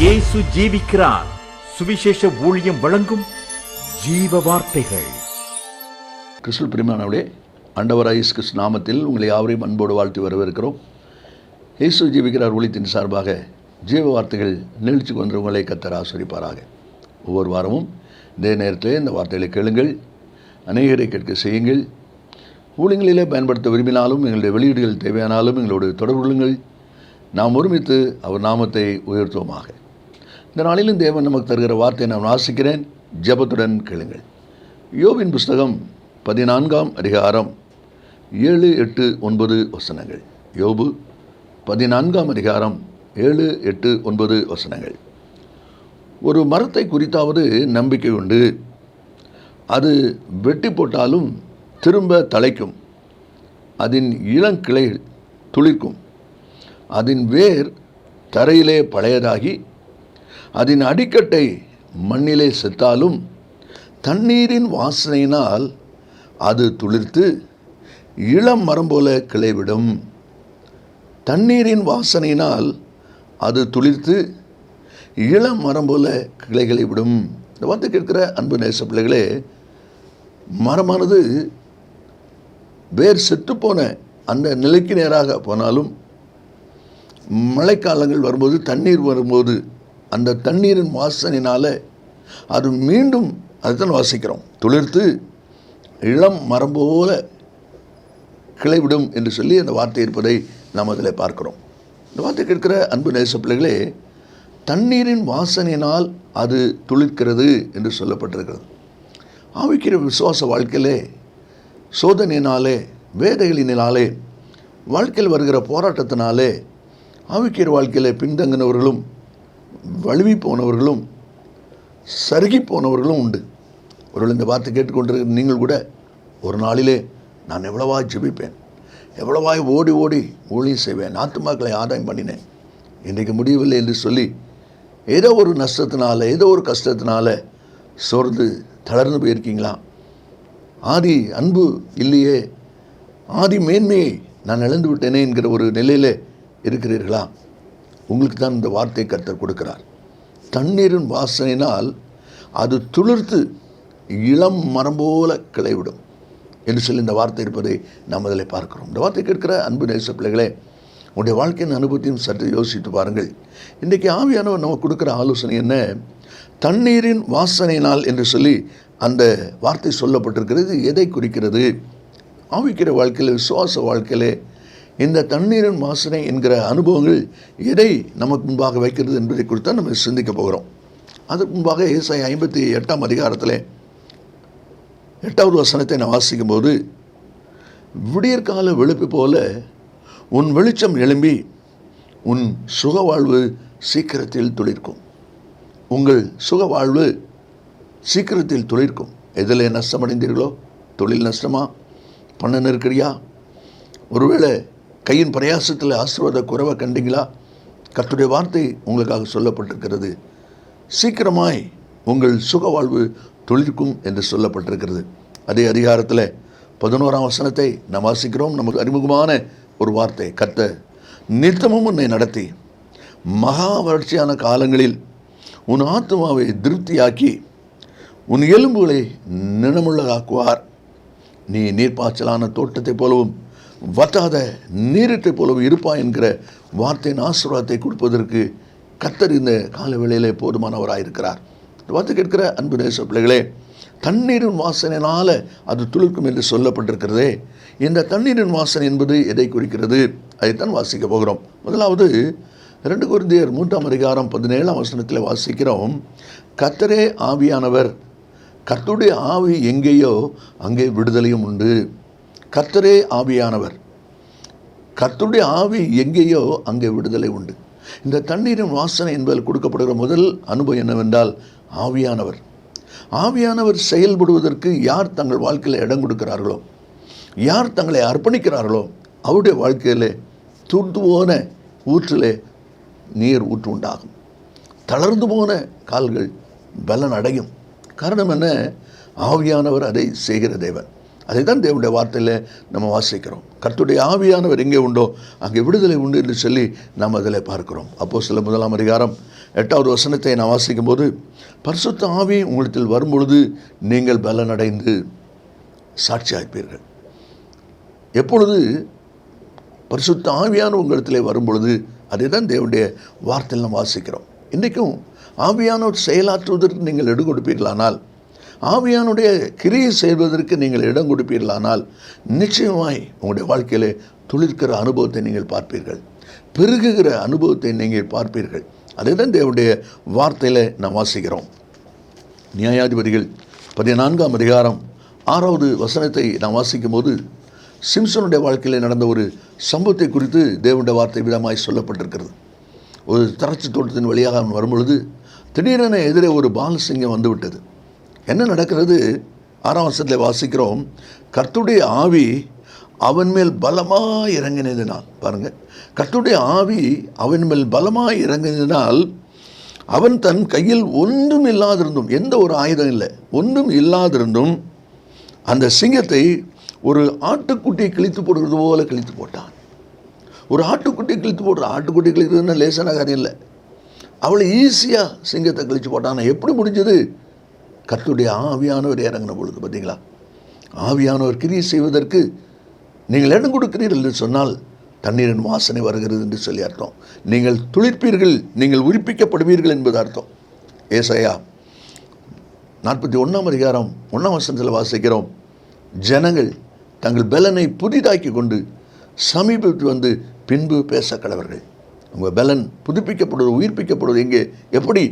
இயேசு ஜீவிக்கிறார். சுவிசேஷ ஊழியம் வழங்கும் ஜீவ வார்த்தைகள். கிறிஸ்துவில் பிரியமானவர்களே, ஆண்டவராகிய இயேசு கிறிஸ்து நாமத்தில் உங்களை யாவரையும் அன்போடு வாழ்த்தி வரவேற்கிறோம். இயேசு ஜீவிக்கிறார் ஊழியத்தின் சார்பாக ஜீவ வார்த்தைகள் நிகழ்ச்சிக்கு வந்து உங்களை கர்த்தர் ஆசீர்வதிப்பாராக. ஒவ்வொரு வாரமும் இதே நேரத்தில் இந்த வார்த்தைகளை கேளுங்கள், அநேகரை கேட்க செய்யுங்கள். ஊழியங்களிலே பயன்படுத்த விரும்பினாலும் எங்களுடைய வெளியீடுகள் தேவையானாலும் எங்களோடு தொடர்பு கொள்ளுங்கள். நாம் ஒருமித்து அவர் நாமத்தை உயர்த்துவோமாக. இந்த நாளிலும் தேவன் நமக்கு தருகிற வார்த்தையை நான் வாசிக்கிறேன், ஜெபத்துடன் கேளுங்கள். யோபின் புஸ்தகம் 14ஆம் அதிகாரம் 7, 8, 9 வசனங்கள். யோபு 14ஆம் அதிகாரம் 7, 8, 9 வசனங்கள். ஒரு மரத்தை குறித்தாவது நம்பிக்கை உண்டு. அது வெட்டி போட்டாலும் திரும்ப தழைக்கும். அதன் இளங்கிளை துளிர்க்கும். அதன் வேர் தரையிலே பழையதாகி அதன் அடிக்கட்டை மண்ணிலே செத்தாலும் தண்ணீரின் வாசனையினால் அது துளிர்த்து இளம் மரம் போல கிளைவிடும். தண்ணீரின் வாசனையினால் அது துளிர்த்து இளம் மரம் போல கிளைகளை விடும். இந்த வார்த்தை கேட்கிற அன்பு நேச பிள்ளைகளே, மரமானது வேர் செத்துப்போன அந்த நிலைக்கு நேராக போனாலும் மழைக்காலங்கள் வரும்போது, தண்ணீர் வரும்போது அந்த தண்ணீரின் வாசனையினால் அது மீண்டும் அதுதான் வாசிக்கிறோம், துளிர்த்து இளம் மரம் போல கிளைவிடும் என்று சொல்லி அந்த வார்த்தை இருப்பதை நாம் அதில் பார்க்கிறோம். இந்த வார்த்தை கேட்கிற அன்பு நேச பிள்ளைகளே, தண்ணீரின் வாசனையினால் அது துளிர்க்கிறது என்று சொல்லப்பட்டிருக்கிறது. ஆவிக்கிற விசுவாச வாழ்க்கையிலே சோதனையினாலே, வேதைகளினாலே, வாழ்க்கையில் வருகிற போராட்டத்தினாலே ஆவிக்கிற வாழ்க்கையில் பின்தங்கினவர்களும் வழுவி போனவர்களும் சருகி போனவர்களும் உண்டு. ஒருவேளை இந்த வார்த்தை கேட்டுக்கொண்டிருக்கிற நீங்கள் கூட ஒரு நாளிலே நான் எவ்வளவாய் ஜெபிப்பேன், எவ்வளவாய் ஓடி ஓடி ஊழியம் செய்வேன், ஆத்துமாக்களை ஆதாயம் பண்ணினேன், இன்றைக்கு முடியவில்லை என்று சொல்லி ஏதோ ஒரு நஷ்டத்தினால, ஏதோ ஒரு கஷ்டத்தினால சோர்ந்து தளர்ந்து போயிருக்கீங்களா? ஆதி அன்பு இல்லையே, ஆதி மேன்மையை நான் இழந்து விட்டேனே என்கிற ஒரு நிலையில் இருக்கிறீர்களா? உங்களுக்கு தான் இந்த வார்த்தை கர்த்தர் கொடுக்கிறார். தண்ணீரின் வாசனையினால் அது துளிர்த்து இளம் மரம் போல கிளைவிடும் என்று சொல்லி இந்த வார்த்தை இருப்பதை நாம் அதில் பார்க்கிறோம். இந்த வார்த்தை கேட்கிற அன்பு நேச பிள்ளைகளே, உங்களுடைய வாழ்க்கையின் அனுபவத்தையும் சற்று யோசித்து பாருங்கள். இன்றைக்கி ஆவியானவர் நமக்கு கொடுக்குற ஆலோசனை என்ன? தண்ணீரின் வாசனையினால் என்று சொல்லி அந்த வார்த்தை சொல்லப்பட்டிருக்கிறது. எதை குறிக்கிறது? ஆவிக்கிற வாழ்க்கையில், விசுவாச வாழ்க்கையிலே இந்த தண்ணீரின் வாசனை என்கிற அனுபவங்கள் எதை நமக்கு முன்பாக வைக்கிறது என்பதை குறித்து தான் நம்ம சிந்திக்க போகிறோம். அதற்கு முன்பாக ஏசாயா 58ஆம் அதிகாரத்தில் 8வது வசனத்தை நான் வாசிக்கும் போது, விடியற்கால வெளுப்பு போல உன் வெளிச்சம் எழும்பி உன் சுகவாழ்வு சீக்கிரத்தில் துளிர்க்கும். உங்கள் சுகவாழ்வு சீக்கிரத்தில் துளிர்க்கும். எதில் நஷ்டமடைந்தீர்களோ, தொழில் நஷ்டமா, பண நெருக்கடியா, ஒருவேளை கையின் பிரயாசத்தில் ஆசீர்வாத குறைவை கண்டீங்களா? கர்த்தருடைய வார்த்தை உங்களுக்காக சொல்லப்பட்டிருக்கிறது. சீக்கிரமாய் உங்கள் சுகவாழ்வு துளிர்க்கும் என்று சொல்லப்பட்டிருக்கிறது. அதே அதிகாரத்தில் 11ஆம் வசனத்தை நாம் வாசிக்கிறோம். நமக்கு அறிமுகமான ஒரு வார்த்தை, கர்த்தர் நித்தமும் உன்னை நடத்தி மகா வறட்சியான காலங்களில் உன் ஆத்துமாவை திருப்தியாக்கி உன் எலும்புகளை நினமுள்ளதாக்குவார். நீ நீர்ப்பாய்ச்சலான தோட்டத்தை போலவும் வற்றாத நீரிட்டை போலவும் இருப்பாய் என்கிற வார்த்தையின் ஆசீர்வாதத்தை கொடுப்பதற்கு கர்த்தர் இந்த கால வேளையிலே போதுமானவராயிருக்கிறார். இந்த வார்த்தை கேட்கிற அன்பு நேச பிள்ளைகளே, தண்ணீரின் வாசனையினால் அது துளிர்க்கும் என்று சொல்லப்பட்டிருக்கிறதே, இந்த தண்ணீரின் வாசனை என்பது எதை குறிக்கிறது? அதைத்தான் வாசிக்க போகிறோம். முதலாவது 2 கொரிந்தியர் 3ஆம் அதிகாரம் 17ஆம் வசனத்தில் வாசிக்கிறோம், கர்த்தரே ஆவியானவர், கர்த்தருடைய ஆவி எங்கேயோ அங்கே விடுதலையும் உண்டு. கர்த்தரே ஆவியானவர், கர்த்தருடைய ஆவி எங்கேயோ அங்கே விடுதலை உண்டு. இந்த தண்ணீரின் வாசனை என்பதில் கொடுக்கப்படுகிற முதல் அனுபவம் என்னவென்றால் ஆவியானவர். ஆவியானவர் செயல்படுவதற்கு யார் தங்கள் வாழ்க்கையில் இடம் கொடுக்கிறார்களோ, யார் தங்களை அர்ப்பணிக்கிறார்களோ, அவருடைய வாழ்க்கையில் துர்ந்து போன ஊற்றிலே நீர் ஊற்று உண்டாகும். தளர்ந்து போன கால்கள் பலன் அடையும். காரணம் என்ன? ஆவியானவர் அதை செய்கிற தேவன். அதை தான் தேவனுடைய வார்த்தையில் நம்ம வாசிக்கிறோம். கர்த்தருடைய ஆவியானவர் எங்கே உண்டோ அங்கே விடுதலை உண்டு என்று சொல்லி நாம் அதில் பார்க்கிறோம். அப்போஸ்தலர் 1 அதிகாரம் 8வது வசனத்தை நான் வாசிக்கும் போது, பரிசுத்த ஆவி உங்களிடத்தில் வரும்பொழுது நீங்கள் பலனடைந்து சாட்சியாய்ப்பீர்கள். எப்பொழுது பரிசுத்த ஆவியான உங்களிடத்திலே வரும்பொழுது, அதை தான் தேவனுடைய வார்த்தையில் நாம் வாசிக்கிறோம். இன்றைக்கும் ஆவியானவர் செயலாற்றுவதற்கு நீங்கள் இடம் கொடுப்பீர்களானால், ஆவியானுடைய கிரியை செய்வதற்கு நீங்கள் இடம் கொடுப்பீர்களானால், நிச்சயமாய் உங்களுடைய வாழ்க்கையிலே துளிர்க்கிற அனுபவத்தை நீங்கள் பார்ப்பீர்கள், பெருகுகிற அனுபவத்தை நீங்கள் பார்ப்பீர்கள். அதை தான் தேவனுடைய வார்த்தையில் நாம் வாசிக்கிறோம். நியாயாதிபதிகள் 14ஆம் அதிகாரம் 6வது வசனத்தை நாம் வாசிக்கும் போது, சிம்சனுடைய வாழ்க்கையில் நடந்த ஒரு சம்பவத்தை குறித்து தேவனுடைய வார்த்தை விதமாய் சொல்லப்பட்டிருக்கிறது. ஒரு திராட்சை தோட்டத்தின் வழியாக அவன் வரும்பொழுது திடீரென எதிரே ஒரு பாலசிங்கம் வந்துவிட்டது. என்ன நடக்கிறது? 6ஆம் வசனத்தில் வாசிக்கிறோம், கர்த்தருடைய ஆவி அவன் மேல் பலமாய் இறங்கினதினால், பாருங்கள், கர்த்தருடைய ஆவி அவன் மேல் பலமாய் இறங்கினதினால் அவன் தன் கையில் ஒன்றும் இல்லாதிருந்தும், எந்த ஒரு ஆயுதம் இல்லை, ஒன்றும் இல்லாதிருந்தும் அந்த சிங்கத்தை ஒரு ஆட்டுக்குட்டியை கிழித்து போடுறது போல கிழித்து போட்டான். ஒரு ஆட்டுக்குட்டியை கிழித்து போடுற, ஆட்டுக்குட்டி கிழிக்கிறதுன்னா லேசான காரியம் இல்லை. அவளை ஈஸியாக சிங்கத்தை கிழித்து போட்டான். எப்படி முடிஞ்சது? கர்த்தருடைய ஆவியானவர் இறங்கின பொழுது. பார்த்தீங்களா? ஆவியானவர் கிரியை செய்வதற்கு நீங்கள் இடம் கொடுக்கிறீர்கள் என்று சொன்னால் தண்ணீரின் வாசனை வருகிறது என்று சொல்லி அர்த்தம். நீங்கள் துளிர்ப்பீர்கள், நீங்கள் உயிர்ப்பிக்கப்படுவீர்கள் என்பது அர்த்தம். ஏசாயா 41ஆம் அதிகாரம் 1ஆம் வசனத்தில் வாசிக்கிறோம், ஜனங்கள் தங்கள் பலனை புதிதாக்கி கொண்டு சமீபத்து வந்து பின்பு பேச கடவர்கள். உங்கள் பலன் புதுப்பிக்கப்படுவது, உயிர்ப்பிக்கப்படுவது எங்கே? எப்படி?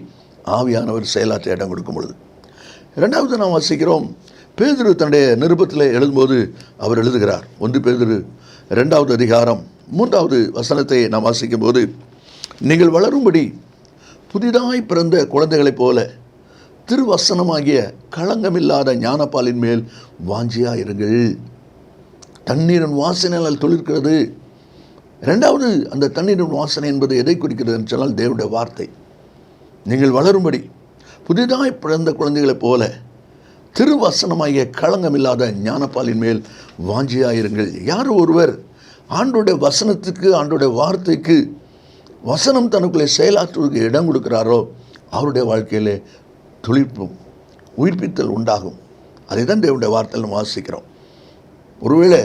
ஆவியானவர் செயலாற்ற இடம் கொடுக்கும் பொழுது. 2வது நாம் வாசிக்கிறோம், பேதுரு தன்னுடைய நிருபத்தில் எழுதும்போது அவர் எழுதுகிறார். 1 பேதுரு 2வது அதிகாரம் 3வது வசனத்தை நாம் வாசிக்கும் போது, நீங்கள் வளரும்படி புதிதாய் பிறந்த குழந்தைகளைப் போல திருவசனமாகிய களங்கமில்லாத ஞானப்பாலின் மேல் வாஞ்சியாக இருங்கள். தண்ணீரின் வாசனையால் துளிர்க்கிறது. 2வது அந்த தண்ணீரின் வாசனை என்பது எதை குறிக்கிறது என்று சொன்னால் தேவனுடைய வார்த்தை. நீங்கள் வளரும்படி புதிதாய் பிறந்த குழந்தைகளைப் போல திருவசனமாகிய களங்கமில்லாத ஞானப்பாலின் மேல் வாஞ்சியாயிருங்கள். யார் ஒருவர் ஆண்டோடைய வசனத்துக்கு, ஆண்டோடைய வார்த்தைக்கு, வசனம் தனக்குள்ளே செயலாற்றுவதற்கு இடம் கொடுக்கிறாரோ அவருடைய வாழ்க்கையிலே துளிர்ப்பும் உயிர்ப்பித்தல் உண்டாகும். அதை தான் தேவனுடைய வார்த்தையில் நம்ம வாசிக்கிறோம். ஒருவேளை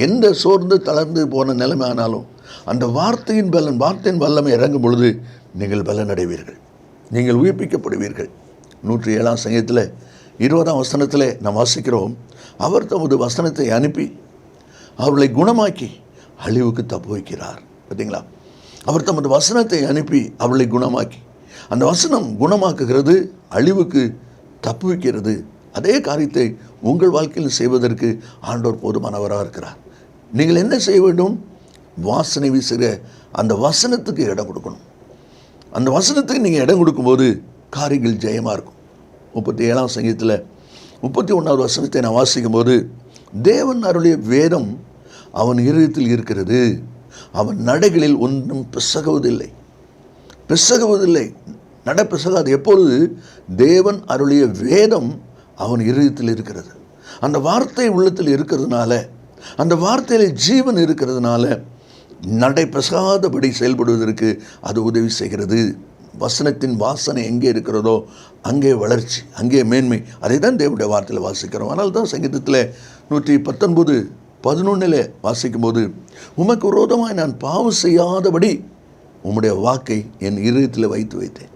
எந்த சோர்ந்து தளர்ந்து போன நிலைமை ஆனாலும் அந்த வார்த்தையின் பலன், வார்த்தையின் வல்லமை இறங்கும் பொழுது நீங்கள் பலன் அடைவீர்கள், நீங்கள் உயிர்ப்பிக்கப்படுவீர்கள். 107ஆம் சங்கீதத்தில் 20ஆம் வசனத்தில் நாம் வாசிக்கிறோம், அவர் தமது வசனத்தை அனுப்பி அவர்களை குணமாக்கி அழிவுக்கு தப்பு வைக்கிறார். பார்த்தீங்களா? அவர் தமது வசனத்தை அனுப்பி அவர்களை குணமாக்கி, அந்த வசனம் குணமாக்குகிறது, அழிவுக்கு தப்பு வைக்கிறது. அதே காரியத்தை உங்கள் வாழ்க்கையில் செய்வதற்கு ஆண்டவர் போதுமானவராக இருக்கிறார். நீங்கள் என்ன செய்ய வேண்டும்? வாசனை வீசுகிற அந்த வசனத்துக்கு இடம் கொடுக்கணும். அந்த வசனத்துக்கு நீங்கள் இடம் கொடுக்கும்போது காரியங்கள் ஜெயமாக இருக்கும். 37ஆம் சங்கீதத்தில் 31வது வசனத்தை நான் வாசிக்கும் போது, தேவன் அருளிய வேதம் அவன் இருதயத்தில் இருக்கிறது, அவன் நடைகளில் ஒன்றும் பிசகுவதில்லை. பிசகுவதில்லை, நட பிசகாது. எப்பொழுது? தேவன் அருளிய வேதம் அவன் இருதயத்தில் இருக்கிறது. அந்த வார்த்தை உள்ளத்தில் இருக்கிறதுனால, அந்த வார்த்தையில் ஜீவன் இருக்கிறதுனால நடை பிசகாதபடி செயல்படுவதற்கு அது உதவி செய்கிறது. வசனத்தின் வாசனை எங்கே இருக்கிறதோ அங்கே வளர்ச்சி, அங்கே மேன்மை. அதை தான் தேவனுடைய வார்த்தையில் வாசிக்கிறோம். அதனால தான் சங்கீதத்தில் 119:11 வாசிக்கும் போது, உமக்கு விரோதமாய் நான் பாவம் செய்யாதபடி உம்முடைய வாக்கை என் இருதயத்தில் வைத்து வைத்தேன்.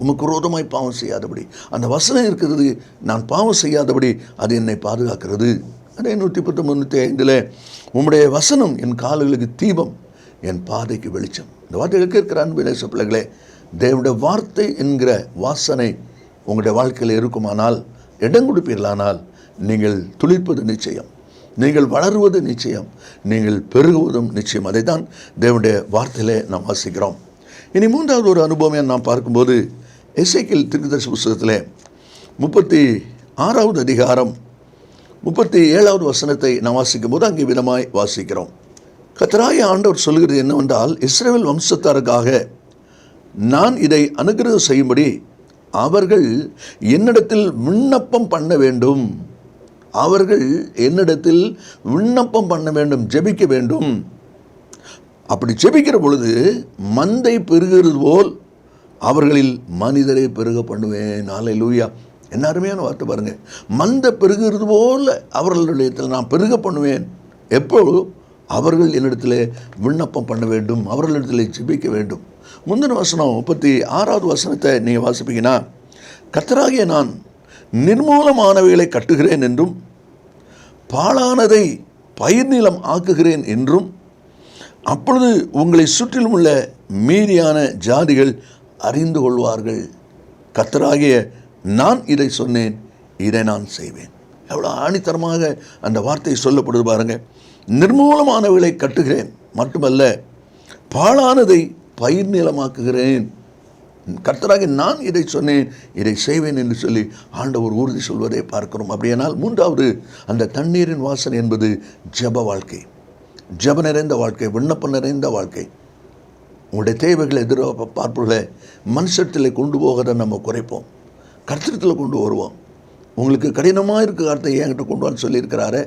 உமக்கு விரோதமாய் பாவம் செய்யாதபடி அந்த வசனம் இருக்கிறது, நான் பாவம் செய்யாதபடி அது என்னை பாதுகாக்கிறது. அதே 119:5 உம்முடைய வசனம் என் கால்களுக்கு தீபம், என் பாதைக்கு வெளிச்சம். இந்த வார்த்தைகள் கேட்கிற அன்பு நேச பிள்ளைகளே, தேவனுடைய வார்த்தை என்கிற வாசனை உங்களுடைய வாழ்க்கையில் இருக்குமானால், இடம் கொடுப்பீர்களானால், நீங்கள் துளிர்ப்பது நிச்சயம், நீங்கள் வளருவது நிச்சயம், நீங்கள் பெருகுவதும் நிச்சயம். அதை தான் தேவனுடைய வார்த்தையிலே நாம் வாசிக்கிறோம். இனி 3வது ஒரு அனுபவம் நாம் பார்க்கும்போது, எசேக்கியேல் தீர்க்கதரிசி புத்தகத்திலே 36வது அதிகாரம் 37வது வசனத்தை நாம் வாசிக்கும் போது அங்கே விதமாய் வாசிக்கிறோம். கர்த்தராகிய ஆண்டவர் சொல்கிறது என்னவென்றால், இஸ்ரவேல் வம்சத்தாருக்காக நான் இதை அனுக்கிரகம் செய்யும்படி அவர்கள் என்னிடத்தில் விண்ணப்பம் பண்ண வேண்டும். அவர்கள் என்னிடத்தில் விண்ணப்பம் பண்ண வேண்டும், ஜெபிக்க வேண்டும். அப்படி ஜெபிக்கிற பொழுது மந்தை பெருகிறது போல் அவர்களில் மனிதரை பெருக பண்ணுவேன். அல்லேலூயா. என்ன அருமையான வார்த்தை பாருங்க. மந்தை பெருகிறது போல் அவர்களிடத்தில் நான் பெருக பண்ணுவேன். எப்போது? அவர்கள் என்னிடத்தில் விண்ணப்பம் பண்ண வேண்டும், அவர்களிடத்தில் ஜெபிக்க வேண்டும். முந்தின வசனம் 36வது வசனத்தை நீங்கள் வாசிப்பீங்கன்னா, கர்த்தராகிய நான் நிர்மூலமானவைகளை கட்டுகிறேன் என்றும் பாழானதை பயிர் நிலம் ஆக்குகிறேன் என்றும், அப்பொழுது உங்களை சுற்றிலும் உள்ள மீதியான ஜாதிகள் அறிந்து கொள்வார்கள். கர்த்தராகிய நான் இதை சொன்னேன், இதை நான் செய்வேன். எவ்வளோ ஆணித்தரமாக அந்த வார்த்தை சொல்லப்படுது பாருங்க. நிர்மூலமானவைகளை கட்டுகிறேன் மட்டுமல்ல, பாழானதை பயிர் நிலமாக்குகிறேன். கர்த்தராகிய நான் இதை சொன்னேன், இதை செய்வேன் என்று சொல்லி ஆண்டவர் உறுதி சொல்வதை பார்க்கிறோம். அப்படியானால் மூன்றாவது, அந்த தண்ணீரின் வாசனை என்பது ஜெப வாழ்க்கை, ஜெப நிறைந்த வாழ்க்கை, விண்ணப்பம் நிறைந்த வாழ்க்கை. உங்களுடைய தேவைகளை எதிர்பார்ப்புகளை மனுஷத்தில் கொண்டு போகிறத நம்ம குறைப்போம், கர்த்தத்தில் கொண்டு வருவோம். உங்களுக்கு கடினமாக இருக்க காரியத்தை என்கிட்ட கொண்டு வந்து சொல்லியிருக்கிறாரே.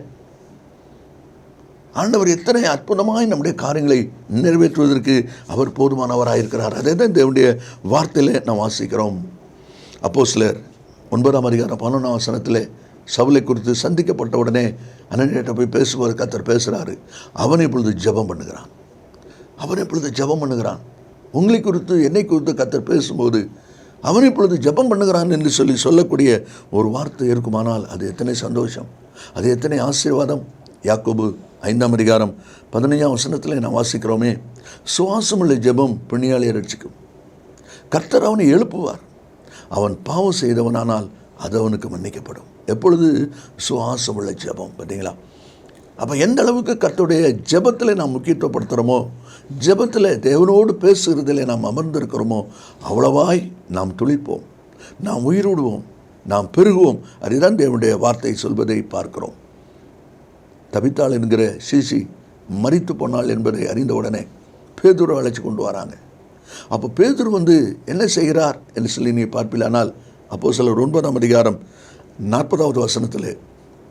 ஆண்டவர் எத்தனை அற்புதமாய் நம்முடைய காரியங்களை நிறைவேற்றுவதற்கு அவர் போதுமானவராக இருக்கிறார். அதே தான் தேவனுடைய வார்த்தையில் நாம் வாசிக்கிறோம். அப்போஸ்தலர் 9ஆம் அதிகாரம் 11ஆம் வசனத்தில் சவுலை குறித்து சந்திக்கப்பட்ட உடனே அனனியாட்ட போய் பேசும்போது கர்த்தர் பேசுகிறாரு. அவன் இப்பொழுது ஜெபம் பண்ணுகிறான், அவன் இப்பொழுது ஜெபம் பண்ணுகிறான். உங்களை குறித்து என்னை குறித்து கர்த்தர் பேசும்போது அவன் இப்பொழுது ஜெபம் பண்ணுகிறான் என்று சொல்லக்கூடிய ஒரு வார்த்தை இருக்குமானால் அது எத்தனை சந்தோஷம், அது எத்தனை ஆசீர்வாதம். யாக்கோபு 5ஆம் அதிகாரம் 15ஆம் வசனத்தில் நான் வாசிக்கிறோமே, சுவாசமுள்ள ஜெபம் புண்ணியாளியை ரட்சிக்கும். கர்த்தர் அவனை எழுப்புவார். அவன் பாவம் செய்தவனானால் அது அவனுக்கு மன்னிக்கப்படும். எப்பொழுது? சுவாசமுள்ள ஜெபம். பார்த்தீங்களா? அப்போ எந்த அளவுக்கு கர்த்தருடைய ஜெபத்தில் நாம் முக்கியத்துவப்படுத்துகிறோமோ, ஜெபத்தில் தேவனோடு பேசுகிறதில் நாம் அமர்ந்திருக்கிறோமோ, அவ்வளவாய் நாம் துளிப்போம், நாம் உயிரோடுவோம், நாம் பெருகுவோம். அதுதான் தேவனுடைய வார்த்தை சொல்வதை பார்க்கிறோம். தபித்தாள் என்கிற சீசி மரித்து போனாள் என்பதை அறிந்தவுடனே பேதுரு அழைச்சி கொண்டு வராங்க. அப்போ பேதுரு என்ன செய்கிறார் என்று சொல்லி நீ பார்ப்பிலானால், அப்போஸ்தலர் 9ஆம் அதிகாரம் 40வது வசனத்தில்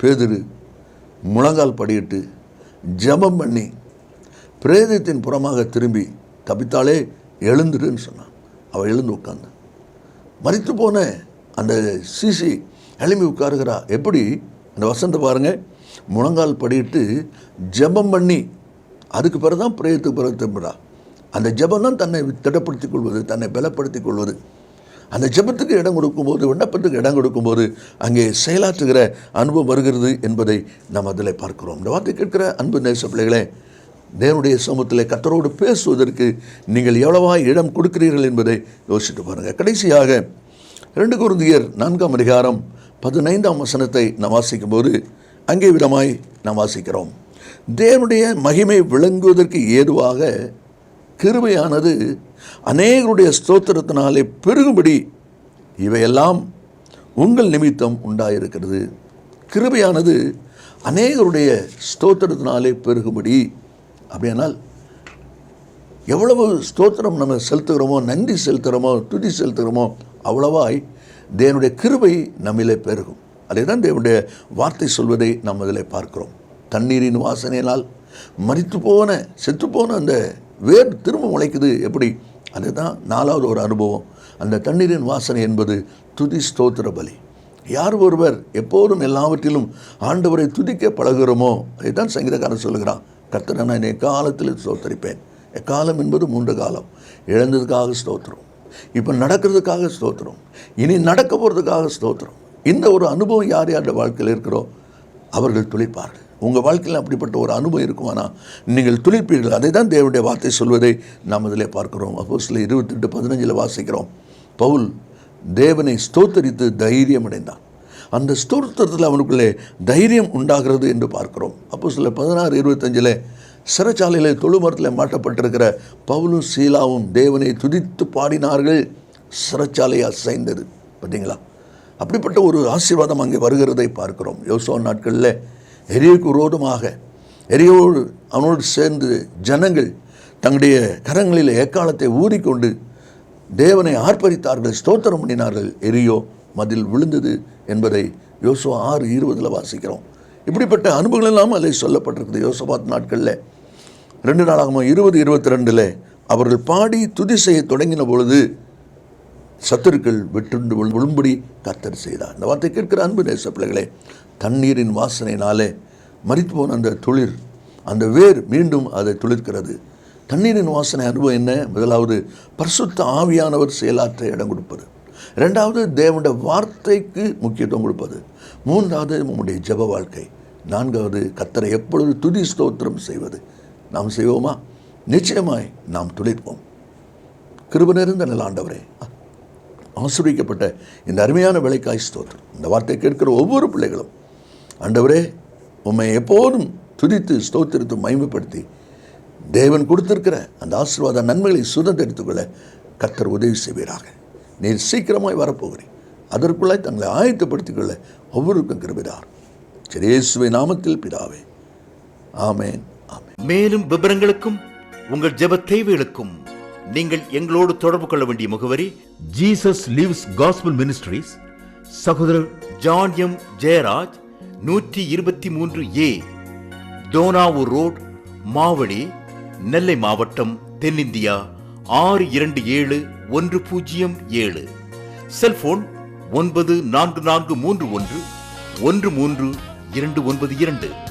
பேதுரு முழங்கால் படியிட்டு ஜெபம் பண்ணி பிரேதத்தின் புறமாக திரும்பி, தபித்தாளே எழுந்துருன்னு சொன்னான். அவள் எழுந்து உட்கார்ந்து, மரித்து போன அந்த சீசி எழும்பி உட்காருகிறா. எப்படி? அந்த வசனத்தை பாருங்கள். முழங்கால் படியிட்டு ஜெபம் பண்ணி அதுக்கு பிறகு தான் பிரேயத்துக்கு பிறகு திரும்புகிறா. அந்த ஜெபம் தான் தன்னை திடப்படுத்திக் கொள்வது, தன்னை பலப்படுத்திக் கொள்வது. அந்த ஜெபத்துக்கு இடம் கொடுக்கும்போது, விண்ணப்பத்துக்கு இடம் கொடுக்கும்போது அங்கே செயலாற்றுகிற அனுபவம் வருகிறது என்பதை நாம் அதில் பார்க்கிறோம். இந்த வார்த்தை கேட்கிற அன்பு நேச பிள்ளைகளே, தேவனுடைய சமூகத்தில் கர்த்தரோடு பேசுவதற்கு நீங்கள் எவ்வளவா இடம் கொடுக்கிறீர்கள் என்பதை யோசித்து பாருங்கள். கடைசியாக 2 கொரிந்தியர் 4ஆம் அதிகாரம் 15ஆம் வசனத்தை நாம் வாசிக்கும்போது அங்கே விதமாய் நாம் வாசிக்கிறோம். தேவனுடைய மகிமை விளங்குவதற்கு ஏதுவாக கிருபையானது அநேகருடைய ஸ்தோத்திரத்தினாலே பெருகும்படி இவையெல்லாம் உங்கள் நிமித்தம் உண்டாயிருக்கிறது. கிருபையானது அநேகருடைய ஸ்தோத்திரத்தினாலே பெருகும்படி. அப்படியானால் எவ்வளவு ஸ்தோத்திரம் நம்ம செலுத்துகிறோமோ, நன்றி செலுத்துகிறோமோ, துதி செலுத்துகிறோமோ, அவ்வளவாய் தேவனுடைய கிருபை நம்மிலே பெருகும். அதே தான் தேவனுடைய வார்த்தை சொல்வதை நாம் அதில் பார்க்கிறோம். தண்ணீரின் வாசனையினால் மரித்து செத்துப்போன அந்த வேர் திரும்ப முளைக்குது. எப்படி? அதுதான் 4வது ஒரு அனுபவம். அந்த தண்ணீரின் வாசனை என்பது துதி ஸ்தோத்திர பலி. யார் ஒருவர் எப்போதும் எல்லாவற்றிலும் ஆண்டவரை துதிக்க பழகுகிறோமோ, அதுதான் சங்கீதக்காரன் சொல்லுகிறான், கர்த்தரை நான் எக்காலத்தில் ஸ்தோத்தரிப்பேன். எக்காலம் என்பது 3 காலம். இழந்ததுக்காக ஸ்தோத்திரம், இப்போ நடக்கிறதுக்காக ஸ்தோத்திரம், இனி நடக்க போகிறதுக்காக ஸ்தோத்திரம். இந்த ஒரு அனுபவம் யார் யாருடைய வாழ்க்கையில் இருக்கிறோ அவர்கள் துளிப்பார்கள். உங்கள் வாழ்க்கையில் அப்படிப்பட்ட ஒரு அனுபவம் இருக்குமானா நீங்கள் துளிப்பீர்கள். அதை தான் தேவனுடைய வார்த்தை சொல்வதை நாம் அதில் பார்க்கிறோம். அப்போஸ்தலர் 28:15 வாசிக்கிறோம். பவுல் தேவனை ஸ்தோத்தரித்து தைரியம் அடைந்தான். அந்த ஸ்தோத்திரத்தில் அவனுக்குள்ளே தைரியம் உண்டாகிறது என்று பார்க்கிறோம். அப்போஸ்தலர் 16:25 சிறைச்சாலையில் தொழுமரத்தில் மாட்டப்பட்டிருக்கிற பவுலும் சீலாவும் தேவனை துதித்து பாடினார்கள், சிறைச்சாலை அசைந்தது. பார்த்தீங்களா? அப்படிப்பட்ட ஒரு ஆசீர்வாதம் அங்கே வருகிறதை பார்க்கிறோம். யோசுவா நாட்களில் எரியோக்கு விரோதமாக எரியோடு அவனோடு சேர்ந்து ஜனங்கள் தங்களுடைய கரங்களில் எக்காலத்தை ஊறிக்கொண்டு தேவனை ஆர்ப்பரித்தார்கள், ஸ்தோத்திரம் பண்ணினார்கள். எரியோ மதில் விழுந்தது என்பதை யோசுவா 6:20 வாசிக்கிறோம். இப்படிப்பட்ட அனுபவங்கள் எல்லாம் அதில் சொல்லப்பட்டிருக்குது. யோசபாத் நாட்களில் 2 நாளாகமம் 20:22 அவர்கள் பாடி துதி செய்ய தொடங்கின பொழுது சத்துருக்கள் வெட்டுண்டு விழும்படி கர்த்தர் செய்தார். இந்த வார்த்தை கேட்கிற அன்பு நேச பிள்ளைகளே, தண்ணீரின் வாசனையினாலே மரித்து போன அந்த துளிர், அந்த வேர் மீண்டும் அதை துளிர்க்கிறது. தண்ணீரின் வாசனை அனுபவம் என்ன? முதலாவது பரிசுத்த ஆவியானவர் செயலாற்ற இடம் கொடுப்பது. 2வது தேவனுடைய வார்த்தைக்கு முக்கியத்துவம் கொடுப்பது. 3வது நம்முடைய ஜெப வாழ்க்கை. 4வது கர்த்தரை எப்பொழுது துதி ஸ்தோத்திரம் செய்வது. நாம் செய்வோமா? நிச்சயமாய் நாம் துளிர்ப்போம். கிருபை நிறைந்த நல்ல ஆண்டவரே, ஆசீர்வதிக்கப்பட்ட இந்த அருமையான வேலைக்காய் ஸ்தோத்திரம். இந்த வார்த்தை கேட்கிற ஒவ்வொரு பிள்ளைகளும் ஆண்டவரே உம்மை எப்போதும் துதித்து ஸ்தோத்திரத்தை மகிமைப்படுத்தி தேவன் கொடுத்திருக்கிற அந்த ஆசீர்வாத நன்மைகளை சுதந்திரித்துக்கொள்ள கர்த்தர் உதவி செய்வீராக. நீர் சீக்கிரமாய் வரப்போகிறேன். அதற்குள்ளாய் தங்களை ஆயத்தப்படுத்திக் கொள்ள ஒவ்வொருக்கும் கிருபைதார். இயேசுவின் நாமத்தில் பிதாவே, ஆமென். மேலும் விவரங்களுக்கும் உங்கள் ஜெப தேவைகளுக்கும் நீங்கள் எங்களோடு தொடர்பு கொள்ள வேண்டிய முகவரி ஜீசஸ் லிவ்ஸ் காஸ்பல் மினிஸ்ட்ரீஸ், சகோதரர் John M Jeyaraj, 123A Dohnavur road, Mavadi, Nellai மாவட்டம், தென்னிந்தியா 627107. செல்போன் 9443113292.